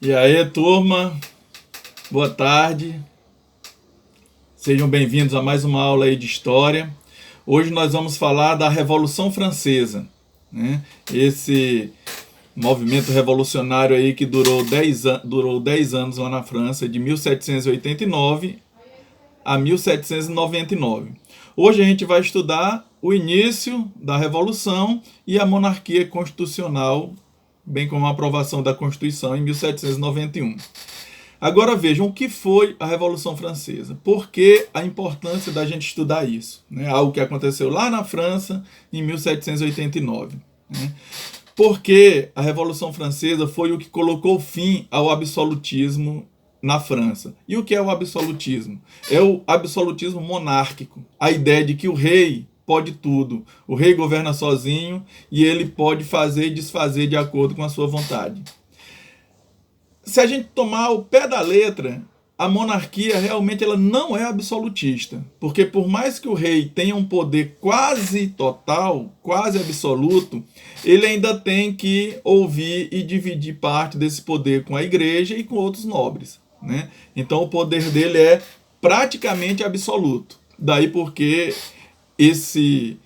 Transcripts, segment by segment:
E aí, turma, boa tarde. Sejam bem-vindos a mais uma aula aí de História. Hoje nós vamos falar da Revolução Francesa, né? Esse movimento revolucionário aí que durou 10 anos lá na França, de 1789 a 1799. Hoje a gente vai estudar o início da Revolução e a monarquia constitucional, bem como a aprovação da Constituição em 1791. Agora vejam o que foi a Revolução Francesa. Por que a importância da gente estudar isso? Né? Algo que aconteceu lá na França em 1789. Né? Porque a Revolução Francesa foi o que colocou fim ao absolutismo na França. E o que é o absolutismo? É o absolutismo monárquico. A ideia de que o rei pode tudo. O rei governa sozinho e ele pode fazer e desfazer de acordo com a sua vontade. Se a gente tomar o pé da letra, a monarquia realmente ela não é absolutista. Porque por mais que o rei tenha um poder quase total, quase absoluto, ele ainda tem que ouvir e dividir parte desse poder com a igreja e com outros nobres. Né? Então o poder dele é praticamente absoluto. Daí porque esse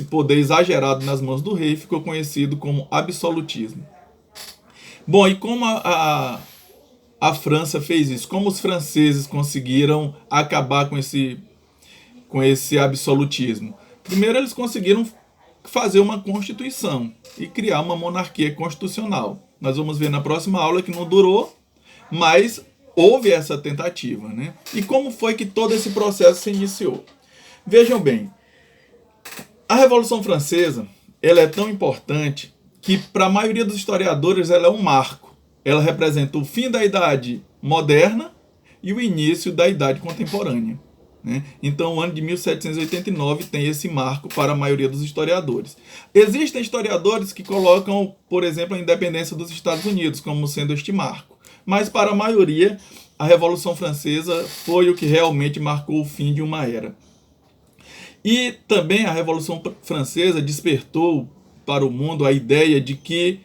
poder exagerado nas mãos do rei ficou conhecido como absolutismo. Bom, e como a França fez isso? Como os franceses conseguiram acabar com esse absolutismo? Primeiro, eles conseguiram fazer uma constituição e criar uma monarquia constitucional. Nós vamos ver na próxima aula que não durou, mas houve essa tentativa. Né? E como foi que todo esse processo se iniciou? Vejam bem, a Revolução Francesa ela é tão importante que para a maioria dos historiadores ela é um marco. Ela representa o fim da Idade Moderna e o início da Idade Contemporânea. Né? Então o ano de 1789 tem esse marco para a maioria dos historiadores. Existem historiadores que colocam, por exemplo, a independência dos Estados Unidos como sendo este marco. Mas para a maioria, a Revolução Francesa foi o que realmente marcou o fim de uma era. E também a Revolução Francesa despertou para o mundo a ideia de que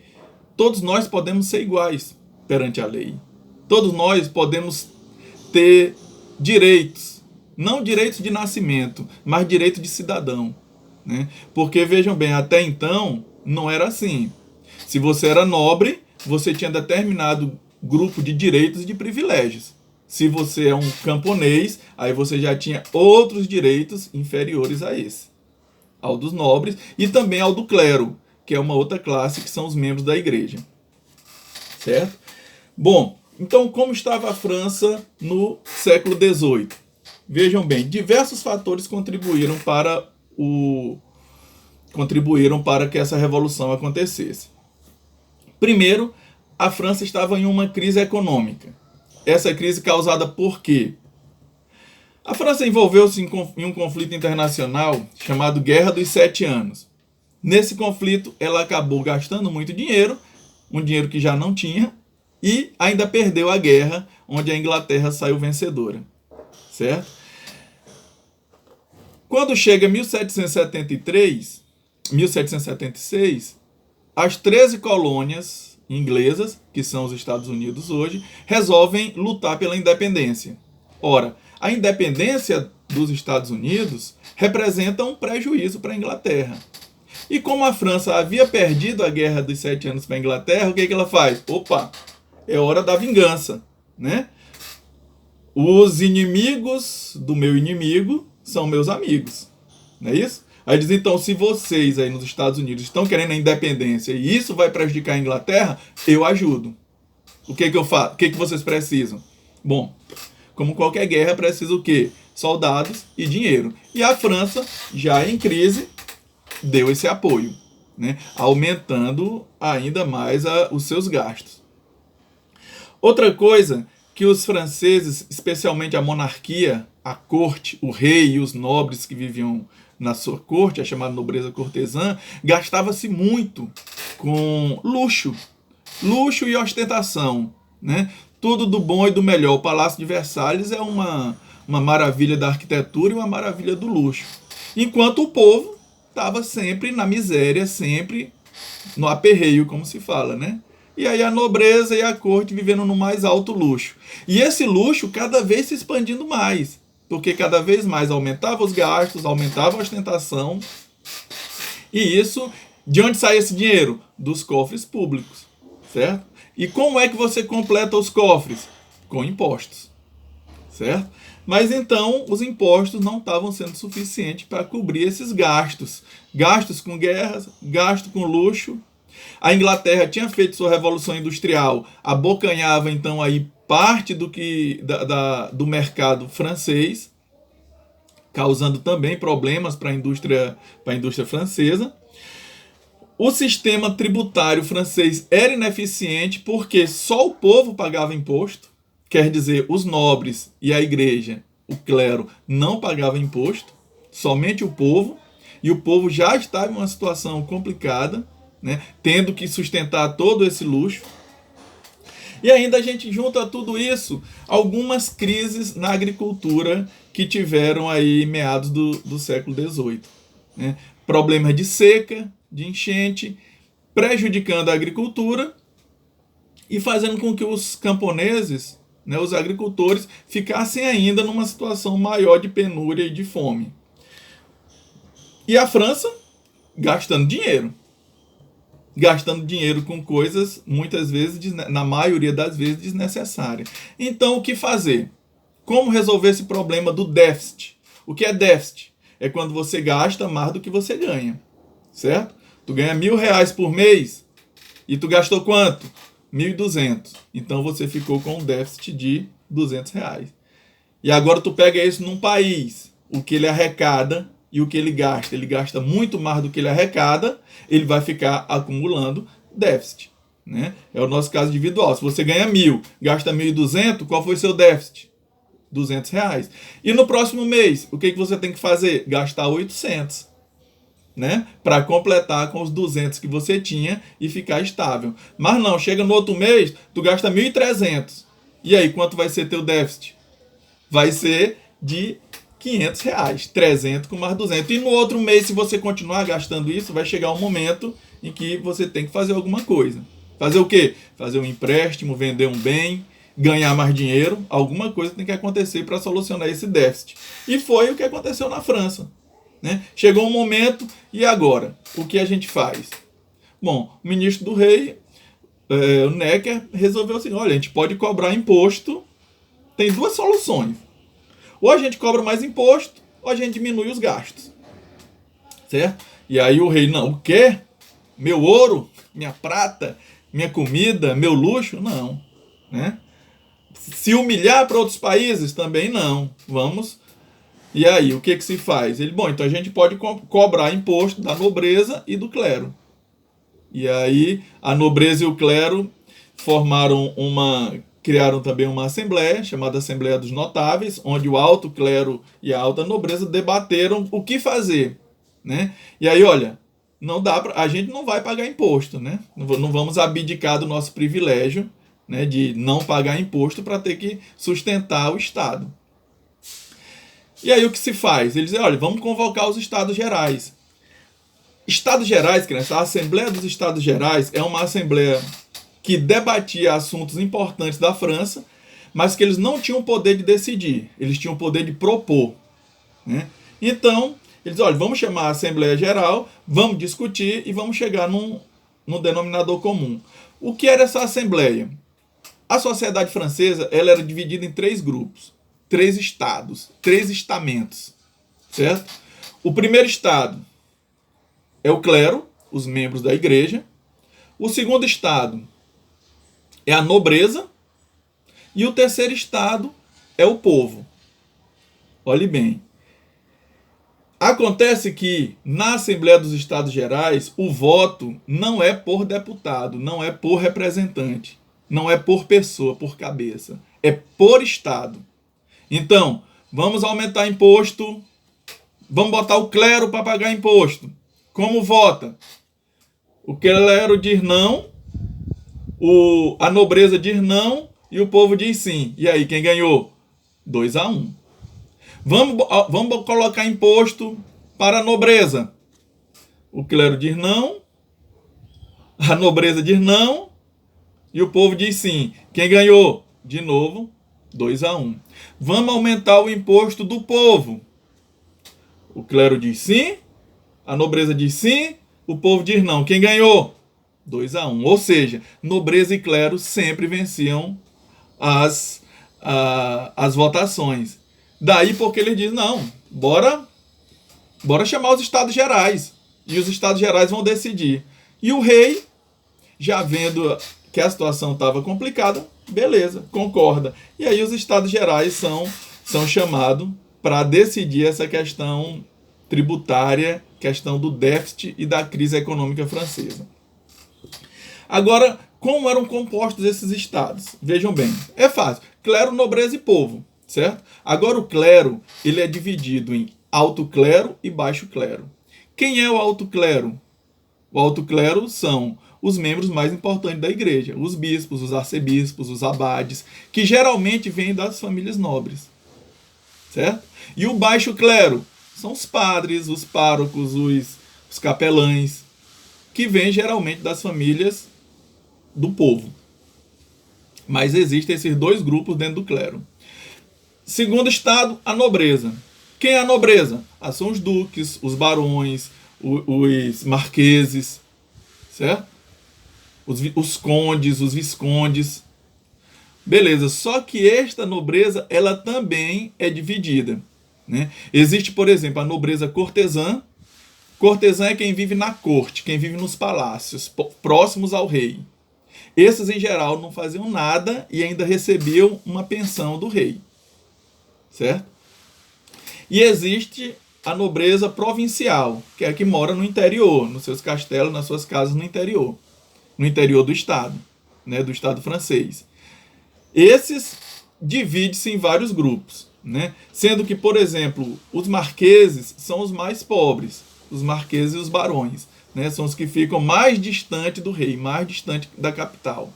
todos nós podemos ser iguais perante a lei. Todos nós podemos ter direitos. Não direitos de nascimento, mas direito de cidadão. Né? Porque, vejam bem, até então não era assim. Se você era nobre, você tinha determinado grupo de direitos e de privilégios. Se você é um camponês, aí você já tinha outros direitos inferiores a esse. Ao dos nobres e também ao do clero, que é uma outra classe que são os membros da igreja. Certo? Bom, então como estava a França no século XVIII? Vejam bem, diversos fatores contribuíram para que essa revolução acontecesse. Primeiro, a França estava em uma crise econômica. Essa crise causada por quê? A França envolveu-se em um conflito internacional chamado Guerra dos 7 Anos. Nesse conflito, ela acabou gastando muito dinheiro, um dinheiro que já não tinha, e ainda perdeu a guerra, onde a Inglaterra saiu vencedora. Certo? Quando chega 1776, as 13 colônias inglesas, que são os Estados Unidos hoje, resolvem lutar pela independência. Ora, a independência dos Estados Unidos representa um prejuízo para a Inglaterra. E como a França havia perdido a Guerra dos 7 Anos para a Inglaterra, o que ela faz? Opa, é hora da vingança. Né? Os inimigos do meu inimigo são meus amigos. Não é isso? Aí diz, então, se vocês aí nos Estados Unidos estão querendo a independência e isso vai prejudicar a Inglaterra, eu ajudo. O que eu faço? O que vocês precisam? Bom, como qualquer guerra, precisa o quê? Soldados e dinheiro. E a França, já em crise, deu esse apoio, né? Aumentando ainda mais os seus gastos. Outra coisa que os franceses, especialmente a monarquia, a corte, o rei e os nobres que viviam na sua corte, a chamada nobreza cortesã, gastava-se muito com luxo e ostentação, né? Tudo do bom e do melhor. O Palácio de Versalhes é uma maravilha da arquitetura e uma maravilha do luxo. Enquanto o povo estava sempre na miséria, sempre no aperreio, como se fala, né? e aí a nobreza e a corte vivendo no mais alto luxo. E esse luxo cada vez se expandindo mais, porque cada vez mais aumentava os gastos, aumentava a ostentação, e isso, de onde sai esse dinheiro? Dos cofres públicos, certo? E como é que você completa os cofres? Com impostos, certo? Mas então os impostos não estavam sendo suficientes para cobrir esses gastos. Gastos com guerras, gasto com luxo. A Inglaterra tinha feito sua revolução industrial, abocanhava então aí parte do mercado francês, causando também problemas para a indústria francesa. O sistema tributário francês era ineficiente porque só o povo pagava imposto, quer dizer, os nobres e a igreja, o clero, não pagavam imposto, somente o povo, e o povo já estava em uma situação complicada, né, tendo que sustentar todo esse luxo. E ainda a gente junta a tudo isso algumas crises na agricultura que tiveram aí meados do século XVIII. Né? Problemas de seca, de enchente, prejudicando a agricultura e fazendo com que os camponeses, né, os agricultores, ficassem ainda numa situação maior de penúria e de fome. E a França gastando dinheiro com coisas, muitas vezes, na maioria das vezes, desnecessárias. Então, o que fazer? Como resolver esse problema do déficit? O que é déficit? É quando você gasta mais do que você ganha, certo? Tu ganha R$1.000 por mês e tu gastou quanto? 1.200. Então, você ficou com um déficit de R$200. E agora tu pega isso num país, o que ele arrecada e o que ele gasta muito mais do que ele arrecada, ele vai ficar acumulando déficit, né? É o nosso caso individual. Se você ganha 1.000, gasta 1.200, qual foi seu déficit? R$200. E no próximo mês, o que você tem que fazer? Gastar 800, né? Para completar com os 200 que você tinha e ficar estável. Mas não, chega no outro mês, tu gasta 1.300. E aí, quanto vai ser teu déficit? Vai ser de R$500, 300 com mais 200. E no outro mês, se você continuar gastando isso, vai chegar um momento em que você tem que fazer alguma coisa. Fazer o quê? Fazer um empréstimo, vender um bem, ganhar mais dinheiro. Alguma coisa tem que acontecer para solucionar esse déficit. E foi o que aconteceu na França, né? Chegou um momento, e agora? O que a gente faz? Bom, o ministro do rei, o Necker, resolveu assim, olha, a gente pode cobrar imposto. Tem duas soluções. Ou a gente cobra mais imposto, ou a gente diminui os gastos. Certo? E aí o rei, não, o quê? Meu ouro, minha prata, minha comida, meu luxo? Não. Né? Se humilhar para outros países? Também não. Vamos. E aí, o que se faz? Ele, bom, então a gente pode cobrar imposto da nobreza e do clero. E aí, a nobreza e o clero criaram também uma assembleia, chamada Assembleia dos Notáveis, onde o alto clero e a alta nobreza debateram o que fazer, né? E aí, olha, não dá a gente não vai pagar imposto, né? Não vamos abdicar do nosso privilégio, né, de não pagar imposto para ter que sustentar o Estado. E aí o que se faz? Eles dizem, olha, vamos convocar os Estados Gerais. Estados Gerais, criança, a Assembleia dos Estados Gerais é uma assembleia que debatia assuntos importantes da França, mas que eles não tinham o poder de decidir, eles tinham o poder de propor, né? Então, eles olha, vamos chamar a Assembleia Geral, vamos discutir e vamos chegar num denominador comum. O que era essa Assembleia? A sociedade francesa ela era dividida em 3 grupos, 3 estados, 3 estamentos, certo? O primeiro estado é o clero, os membros da igreja. O segundo estado é a nobreza, e o terceiro estado é o povo. Olhe bem. Acontece que na Assembleia dos Estados Gerais o voto não é por deputado, não é por representante, não é por pessoa, por cabeça, é por estado. Então, vamos aumentar imposto, vamos botar o clero para pagar imposto. Como vota? O clero diz não, a nobreza diz não e o povo diz sim. E aí, quem ganhou? 2-1. Vamos colocar imposto para a nobreza. O clero diz não, a nobreza diz não E o povo diz sim. Quem ganhou? De novo, 2-1. Vamos aumentar o imposto do povo. O clero diz sim, a nobreza diz sim, o povo diz não. Quem ganhou? 2-1. Ou seja, nobreza e clero sempre venciam as votações. Daí porque ele diz, não, bora chamar os estados gerais. E os estados gerais vão decidir. E o rei, já vendo que a situação estava complicada, beleza, concorda. E aí os estados gerais são chamados para decidir essa questão tributária, questão do déficit e da crise econômica francesa. Agora, como eram compostos esses estados? Vejam bem, é fácil. Clero, nobreza e povo, certo? Agora o clero, ele é dividido em alto clero e baixo clero. Quem é o alto clero? O alto clero são os membros mais importantes da igreja, os bispos, os arcebispos, os abades, que geralmente vêm das famílias nobres, certo? E o baixo clero são os padres, os párocos, os capelães, que vêm geralmente das famílias do povo. Mas existem esses dois grupos dentro do clero. Segundo estado, a nobreza. Quem é a nobreza? São os duques, os barões, os marqueses, certo? Os condes, os viscondes. Beleza, só que esta nobreza, ela também é dividida, né? Existe, por exemplo, a nobreza cortesã. Cortesã é quem vive na corte, quem vive nos palácios, próximos ao rei. Esses, em geral, não faziam nada e ainda recebiam uma pensão do rei, certo? E existe a nobreza provincial, que é a que mora no interior, nos seus castelos, nas suas casas no interior do estado, né, do estado francês. Esses dividem-se em vários grupos, né? Sendo que, por exemplo, os marqueses são os mais pobres, os marqueses e os barões, né? São os que ficam mais distante do rei, mais distante da capital,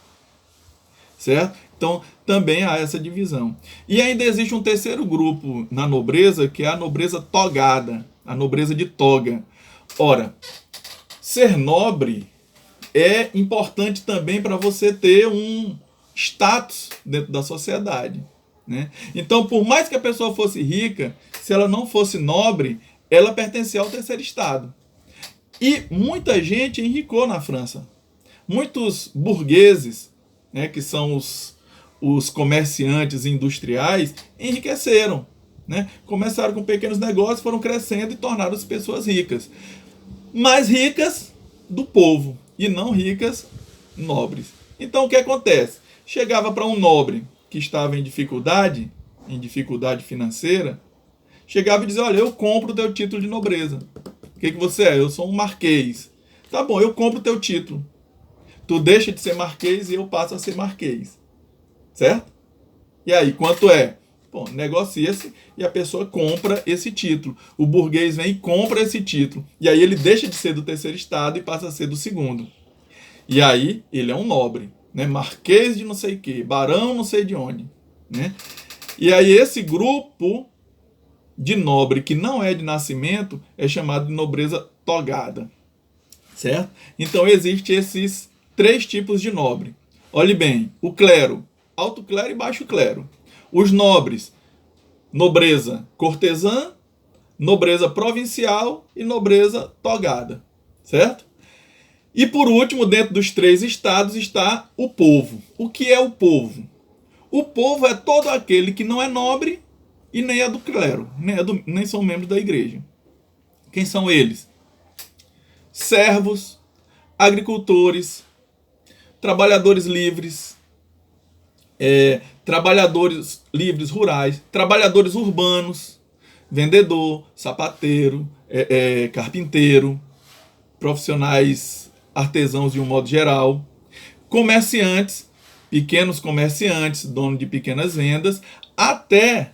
certo? Então, também há essa divisão. E ainda existe um terceiro grupo na nobreza, que é a nobreza togada, a nobreza de toga. Ora, ser nobre é importante também para você ter um status dentro da sociedade, né? Então, por mais que a pessoa fosse rica, se ela não fosse nobre, ela pertencia ao terceiro estado. E muita gente enricou na França. Muitos burgueses, né, que são os comerciantes industriais, enriqueceram, né? Começaram com pequenos negócios, foram crescendo e tornaram-se pessoas ricas. Mais ricas do povo e não ricas nobres. Então o que acontece? Chegava para um nobre que estava em dificuldade financeira, chegava e dizia, olha, eu compro o teu título de nobreza. O que você é? Eu sou um marquês. Tá bom, eu compro o teu título. Tu deixa de ser marquês e eu passo a ser marquês. Certo? E aí, quanto é? Bom, negocia-se e a pessoa compra esse título. O burguês vem e compra esse título. E aí ele deixa de ser do terceiro estado e passa a ser do segundo. E aí ele é um nobre, né? Marquês de não sei o quê, barão não sei de onde, né? E aí esse grupo de nobre que não é de nascimento é chamado de nobreza togada, certo? Então existem esses três tipos de nobre. Olhe bem, o clero, alto clero e baixo clero. Os nobres, nobreza cortesã, nobreza provincial e nobreza togada, certo? E por último, dentro dos três estados está o povo. O que é o povo? O povo é todo aquele que não é nobre e nem é do clero, nem são membros da igreja. Quem são eles? Servos, agricultores, trabalhadores livres, trabalhadores livres rurais, trabalhadores urbanos, vendedor, sapateiro, carpinteiro, profissionais artesãos de um modo geral, comerciantes, pequenos comerciantes, donos de pequenas vendas, até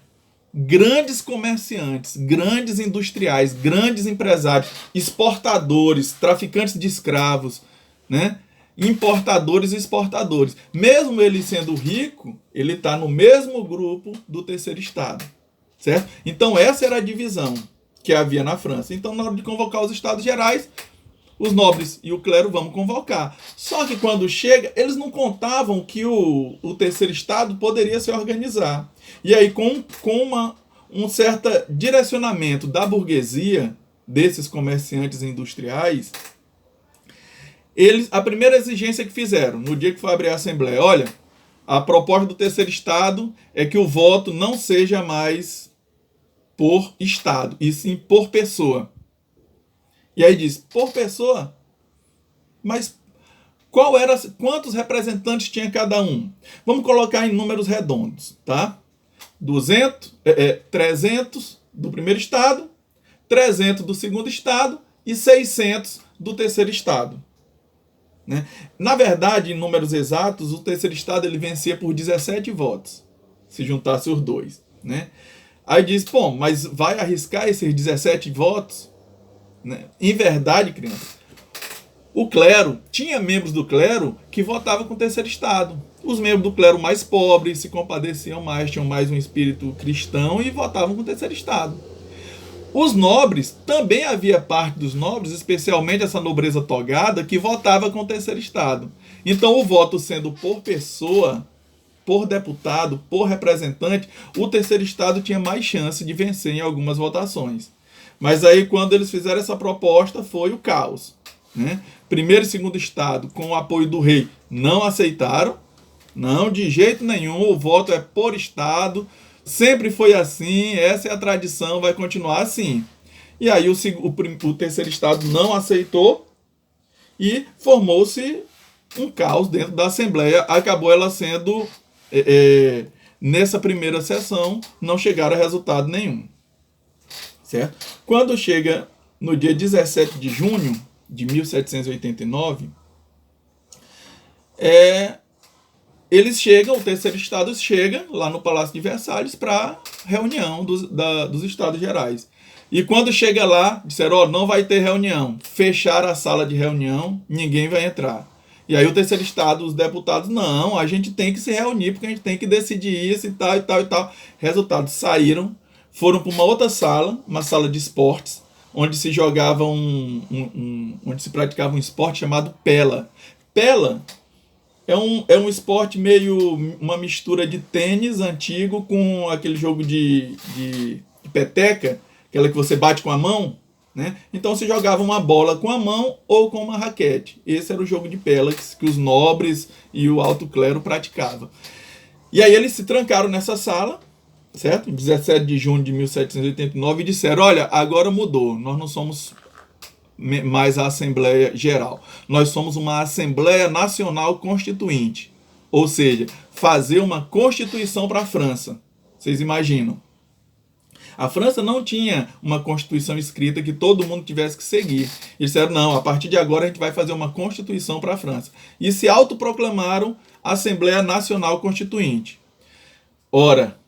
grandes comerciantes, grandes industriais, grandes empresários, exportadores, traficantes de escravos, né? Importadores e exportadores. Mesmo ele sendo rico, ele está no mesmo grupo do terceiro estado, certo? Então essa era a divisão que havia na França. Então, na hora de convocar os estados gerais, os nobres e o clero vamos convocar. Só que quando chega, eles não contavam que o terceiro estado poderia se organizar. E aí, com um certo direcionamento da burguesia, desses comerciantes industriais, a primeira exigência que fizeram, no dia que foi abrir a Assembleia, olha, a proposta do terceiro estado é que o voto não seja mais por estado, e sim por pessoa. E aí diz, por pessoa? Mas quantos representantes tinha cada um? Vamos colocar em números redondos, tá? 300 do primeiro estado, 300 do segundo estado e 600 do terceiro estado. Né? Na verdade, em números exatos, o terceiro estado ele vencia por 17 votos, se juntasse os dois. Né? Aí diz, bom, mas vai arriscar esses 17 votos? Né? Em verdade, criança, o clero, tinha membros do clero que votavam com o terceiro estado. Os membros do clero mais pobres se compadeciam mais, tinham mais um espírito cristão e votavam com o terceiro estado. Os nobres, também havia parte dos nobres, especialmente essa nobreza togada, que votava com o terceiro estado. Então o voto sendo por pessoa, por deputado, por representante, o terceiro estado tinha mais chance de vencer em algumas votações. Mas aí quando eles fizeram essa proposta foi o caos. Né? Primeiro e segundo estado, com o apoio do rei, não aceitaram. Não, de jeito nenhum, o voto é por estado, sempre foi assim, essa é a tradição, vai continuar assim. E aí o terceiro estado não aceitou e formou-se um caos dentro da Assembleia. Acabou ela sendo, nessa primeira sessão, não chegaram a resultado nenhum. Certo? Quando chega no dia 17 de junho de 1789, eles chegam, o terceiro estado chega lá no Palácio de Versalhes para reunião dos Estados Gerais. E quando chega lá, disseram, não vai ter reunião. Fecharam a sala de reunião, ninguém vai entrar. E aí o terceiro estado, os deputados, não, a gente tem que se reunir, porque a gente tem que decidir isso e tal, e tal, e tal. Resultado, saíram, foram para uma outra sala, uma sala de esportes, onde se jogava onde se praticava um esporte chamado pela. Pela é um esporte meio uma mistura de tênis antigo com aquele jogo de peteca, aquela que você bate com a mão, né? Então se jogava uma bola com a mão ou com uma raquete. Esse era o jogo de pela que os nobres e o alto clero praticavam. E aí eles se trancaram nessa sala, certo? Em 17 de junho de 1789 e disseram, olha, agora mudou, nós não somos mais a Assembleia Geral. Nós somos uma Assembleia Nacional Constituinte. Ou seja, fazer uma Constituição para a França. Vocês imaginam? A França não tinha uma Constituição escrita que todo mundo tivesse que seguir. Eles disseram, não, a partir de agora a gente vai fazer uma Constituição para a França. E se autoproclamaram Assembleia Nacional Constituinte. Ora,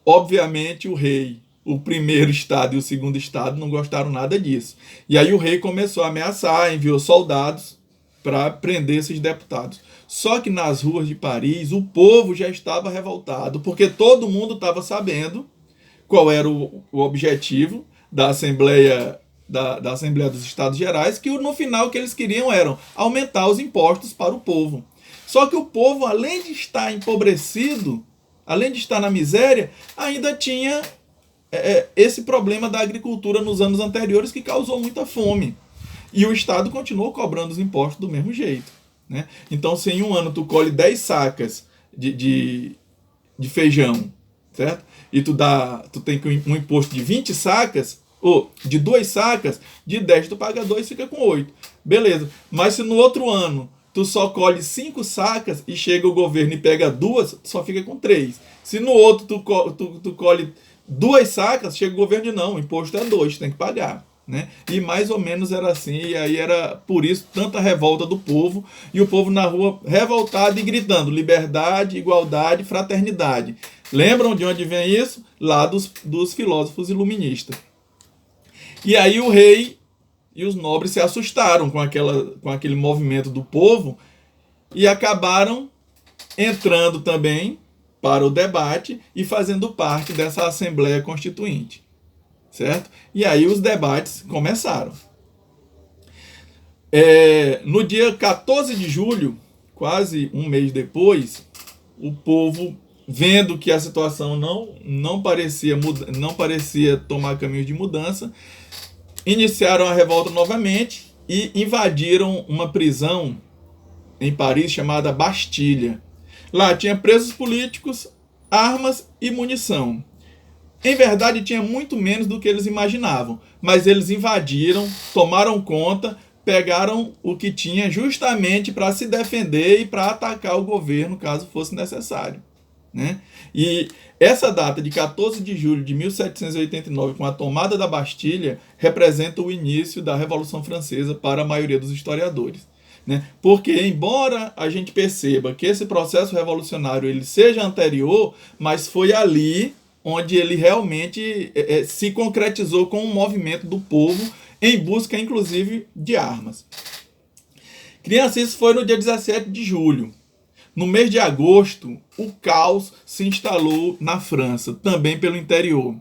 obviamente o rei, o primeiro estado e o segundo estado não gostaram nada disso. E aí o rei começou a ameaçar, enviou soldados para prender esses deputados. Só que nas ruas de Paris o povo já estava revoltado, porque todo mundo estava sabendo qual era o objetivo da Assembleia, da Assembleia dos Estados Gerais, que no final o que eles queriam era aumentar os impostos para o povo. Só que o povo, além de estar empobrecido, além de estar na miséria, ainda tinha esse problema da agricultura nos anos anteriores que causou muita fome. E o Estado continuou cobrando os impostos do mesmo jeito. Né? Então, se em um ano tu colhe 10 sacas de feijão, certo? E tu tem um imposto de 20 sacas, ou de 2 sacas, de 10 tu paga 2, fica com 8. Beleza. Mas se no outro ano tu só colhe 5 sacas e chega o governo e pega 2, só fica com 3. Se no outro tu colhe 2 sacas, chega o governo e não, o imposto é 2, tem que pagar. Né? E mais ou menos era assim, e aí era por isso tanta revolta do povo, e o povo na rua revoltado e gritando liberdade, igualdade, fraternidade. Lembram de onde vem isso? Lá dos filósofos iluministas. E aí o rei e os nobres se assustaram com aquele movimento do povo e acabaram entrando também para o debate e fazendo parte dessa Assembleia Constituinte. Certo? E aí os debates começaram. No dia 14 de julho, quase um mês depois, o povo, vendo que a situação não parecia tomar caminhos de mudança, iniciaram a revolta novamente e invadiram uma prisão em Paris chamada Bastilha. Lá tinha presos políticos, armas e munição. Em verdade, tinha muito menos do que eles imaginavam, mas eles invadiram, tomaram conta, pegaram o que tinha justamente para se defender e para atacar o governo caso fosse necessário, né? E essa data de 14 de julho de 1789, com a tomada da Bastilha, representa o início da Revolução Francesa para a maioria dos historiadores, né? Porque, embora a gente perceba que esse processo revolucionário ele seja anterior, mas foi ali onde ele realmente se concretizou com um movimento do povo em busca, inclusive, de armas. Crianças, isso foi no dia 17 de julho. No mês de agosto, o caos se instalou na França, também pelo interior.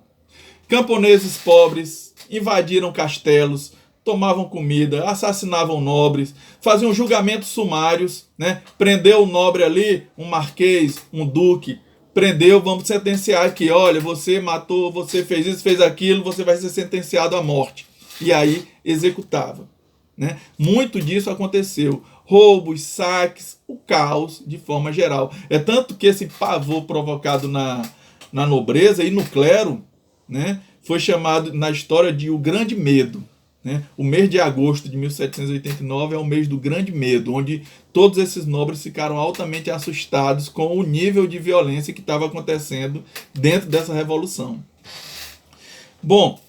Camponeses pobres invadiram castelos, tomavam comida, assassinavam nobres, faziam julgamentos sumários, né? Prendeu o nobre ali, um marquês, um duque, prendeu, vamos sentenciar aqui, olha, você matou, você fez isso, fez aquilo, você vai ser sentenciado à morte. E aí executava, né? Muito disso aconteceu. Roubos, saques, o caos de forma geral. É tanto que esse pavor provocado na nobreza e no clero, né, foi chamado na história de o Grande Medo. Né? O mês de agosto de 1789 é o mês do Grande Medo, onde todos esses nobres ficaram altamente assustados com o nível de violência que estava acontecendo dentro dessa revolução. Bom,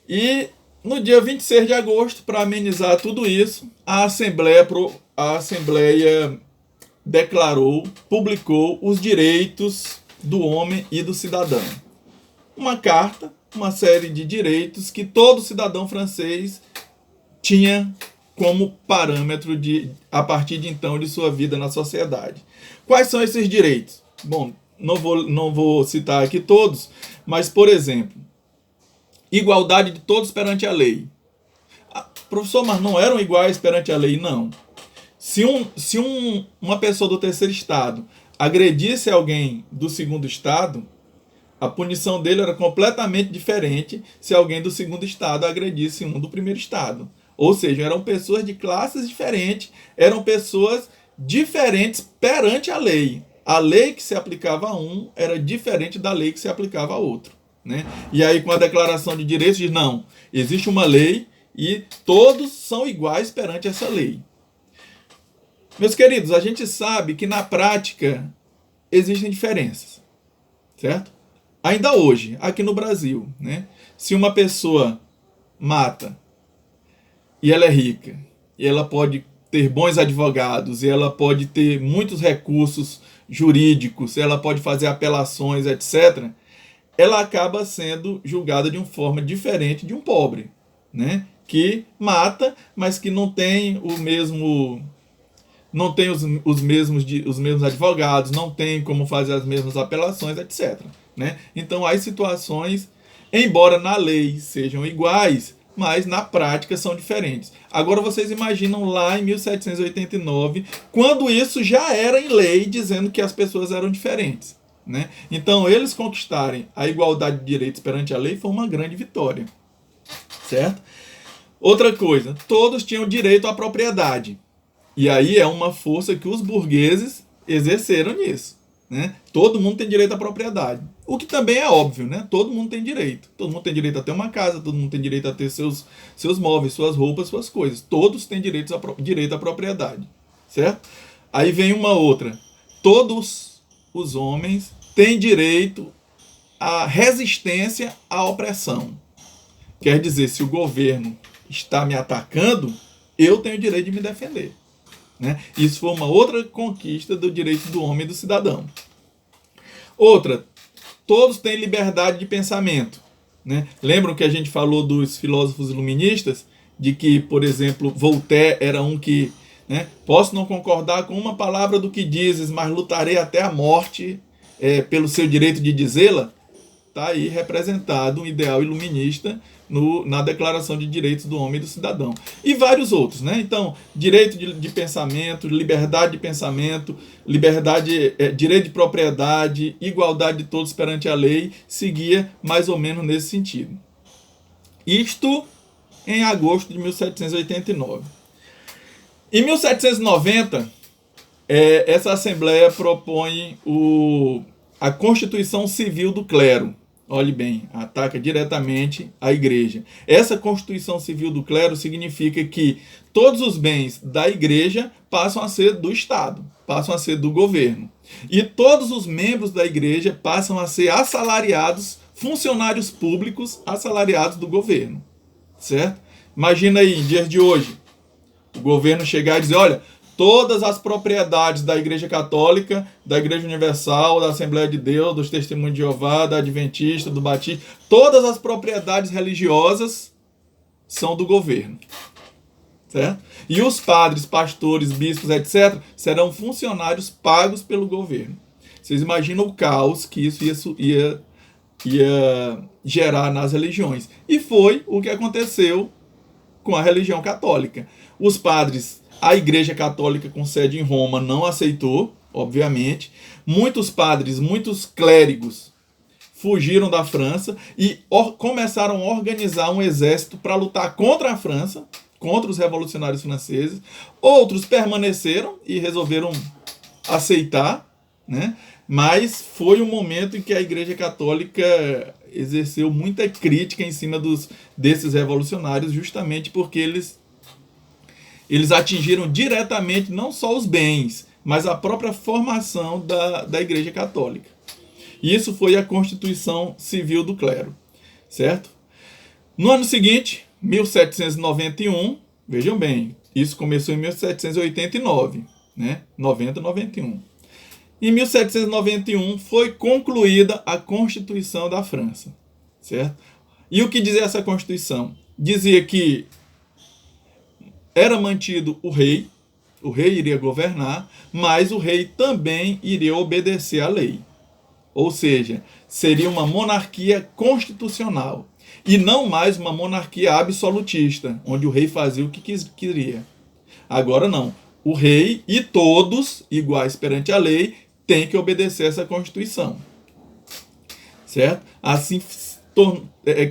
e no dia 26 de agosto, para amenizar tudo isso, a Assembleia declarou, publicou os direitos do homem e do cidadão. Uma carta, uma série de direitos que todo cidadão francês tinha como parâmetro a partir de então de sua vida na sociedade. Quais são esses direitos? Bom, não vou citar aqui todos, mas, por exemplo, igualdade de todos perante a lei. Professor, mas não eram iguais perante a lei? Não. Se uma pessoa do terceiro estado agredisse alguém do segundo estado, a punição dele era completamente diferente se alguém do segundo estado agredisse um do primeiro estado. Ou seja, eram pessoas de classes diferentes, eram pessoas diferentes perante a lei. A lei que se aplicava a um era diferente da lei que se aplicava a outro, né? E aí, com a Declaração de Direitos, diz, não, existe uma lei e todos são iguais perante essa lei. Meus queridos, a gente sabe que na prática existem diferenças, certo? Ainda hoje, aqui no Brasil, né? Se uma pessoa mata e ela é rica, e ela pode ter bons advogados, e ela pode ter muitos recursos jurídicos, ela pode fazer apelações, etc., ela acaba sendo julgada de uma forma diferente de um pobre, né? Que mata, mas que não tem o mesmo... não tem os mesmos advogados, não tem como fazer as mesmas apelações, etc., né? Então, há situações, embora na lei sejam iguais, mas na prática são diferentes. Agora, vocês imaginam lá em 1789, quando isso já era em lei, dizendo que as pessoas eram diferentes, né? Então, eles conquistarem a igualdade de direitos perante a lei foi uma grande vitória, certo? Outra coisa, todos tinham direito à propriedade. E aí é uma força que os burgueses exerceram nisso, né? Todo mundo tem direito à propriedade. O que também é óbvio, né? Todo mundo tem direito. Todo mundo tem direito a ter uma casa, todo mundo tem direito a ter seus móveis, suas roupas, suas coisas. Todos têm direito à propriedade, certo? Aí vem uma outra. Todos os homens têm direito à resistência à opressão. Quer dizer, se o governo está me atacando, eu tenho direito de me defender, né? Isso foi uma outra conquista do direito do homem e do cidadão. Outra, todos têm liberdade de pensamento, né? Lembram que a gente falou dos filósofos iluministas? De que, por exemplo, Voltaire era um que, né, posso não concordar com uma palavra do que dizes, mas lutarei até a morte pelo seu direito de dizê-la? está aí representado um ideal iluminista na Declaração de Direitos do Homem e do Cidadão. E vários outros, né? Então, direito de pensamento, liberdade de pensamento, direito de propriedade, igualdade de todos perante a lei, seguia mais ou menos nesse sentido. Isto em agosto de 1789. Em 1790, essa Assembleia propõe a Constituição Civil do Clero. Olhe bem, ataca diretamente a Igreja. Essa Constituição Civil do Clero significa que todos os bens da Igreja passam a ser do Estado, passam a ser do governo. E todos os membros da Igreja passam a ser assalariados, funcionários públicos assalariados do governo. Certo? Imagina aí, em dias de hoje, o governo chegar e dizer, olha, todas as propriedades da Igreja Católica, da Igreja Universal, da Assembleia de Deus, dos Testemunhos de Jeová, da Adventista, do Batista, todas as propriedades religiosas são do governo. Certo? E os padres, pastores, bispos, etc., serão funcionários pagos pelo governo. Vocês imaginam o caos que isso ia gerar nas religiões. E foi o que aconteceu com a religião católica. Os padres, a Igreja Católica com sede em Roma não aceitou, obviamente. Muitos padres, muitos clérigos fugiram da França e começaram a organizar um exército para lutar contra a França, contra os revolucionários franceses. Outros permaneceram e resolveram aceitar, né? Mas foi um momento em que a Igreja Católica exerceu muita crítica em cima desses revolucionários, justamente porque eles atingiram diretamente não só os bens, mas a própria formação da Igreja Católica. E isso foi a Constituição Civil do Clero, certo? No ano seguinte, 1791, vejam bem, isso começou em 1789, né? 91. Em 1791 foi concluída a Constituição da França, certo? E o que dizia essa Constituição? Dizia que era mantido o rei iria governar, mas o rei também iria obedecer à lei. Ou seja, seria uma monarquia constitucional e não mais uma monarquia absolutista, onde o rei fazia o que queria. Agora não. O rei e todos, iguais perante a lei, têm que obedecer essa Constituição. Certo? Assim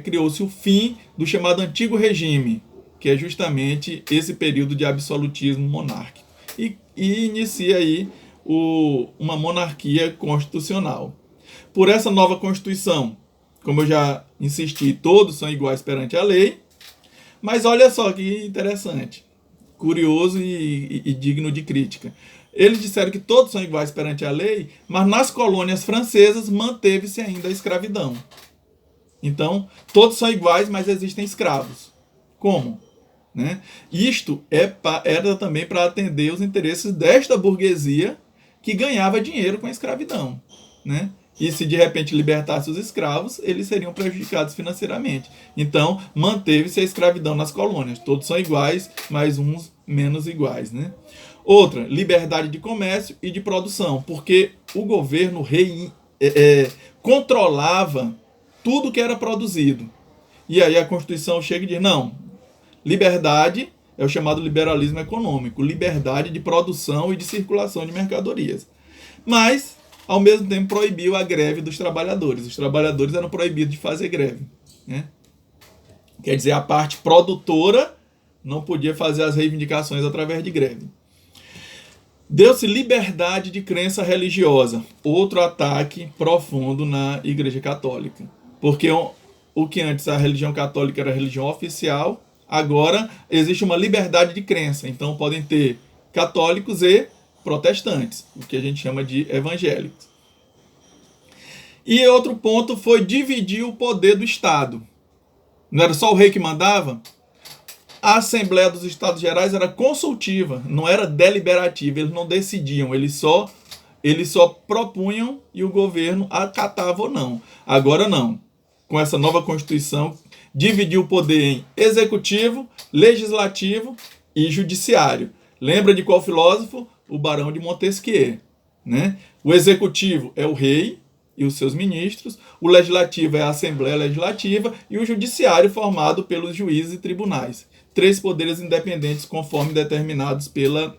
criou-se o fim do chamado Antigo Regime, que é justamente esse período de absolutismo monárquico. E inicia aí uma monarquia constitucional. Por essa nova Constituição, como eu já insisti, todos são iguais perante a lei, mas olha só que interessante, curioso e digno de crítica. Eles disseram que todos são iguais perante a lei, mas nas colônias francesas manteve-se ainda a escravidão. Então, todos são iguais, mas existem escravos. Como? Né? Isto era também para atender os interesses desta burguesia que ganhava dinheiro com a escravidão. Né? E se de repente libertasse os escravos, eles seriam prejudicados financeiramente. Então, manteve-se a escravidão nas colônias. Todos são iguais, mas uns menos iguais. Né? Outra, liberdade de comércio e de produção, porque o governo, o rei, controlava tudo que era produzido. E aí a Constituição chega e diz, não, liberdade é o chamado liberalismo econômico, liberdade de produção e de circulação de mercadorias. Mas, ao mesmo tempo, proibiu a greve dos trabalhadores. Os trabalhadores eram proibidos de fazer greve. Né? Quer dizer, a parte produtora não podia fazer as reivindicações através de greve. Deu-se liberdade de crença religiosa, outro ataque profundo na Igreja Católica. Porque o que antes a religião católica era a religião oficial, agora existe uma liberdade de crença. Então podem ter católicos e protestantes, o que a gente chama de evangélicos. E outro ponto foi dividir o poder do Estado. Não era só o rei que mandava? A Assembleia dos Estados Gerais era consultiva, não era deliberativa, eles não decidiam, eles só propunham e o governo acatava ou não. Agora não. Com essa nova Constituição, dividiu o poder em executivo, legislativo e judiciário. Lembra de qual filósofo? O Barão de Montesquieu. Né? O executivo é o rei, e os seus ministros, o legislativo é a Assembleia Legislativa e o judiciário formado pelos juízes e tribunais. 3 poderes independentes conforme determinados pela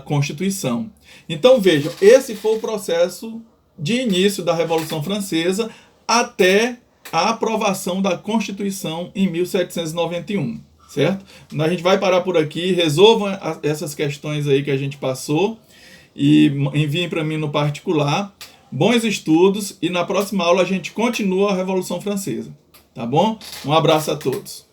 Constituição. Então vejam, esse foi o processo de início da Revolução Francesa até a aprovação da Constituição em 1791, certo? A gente vai parar por aqui, resolvam essas questões aí que a gente passou e enviem para mim no particular. Bons estudos e na próxima aula a gente continua a Revolução Francesa, tá bom? Um abraço a todos.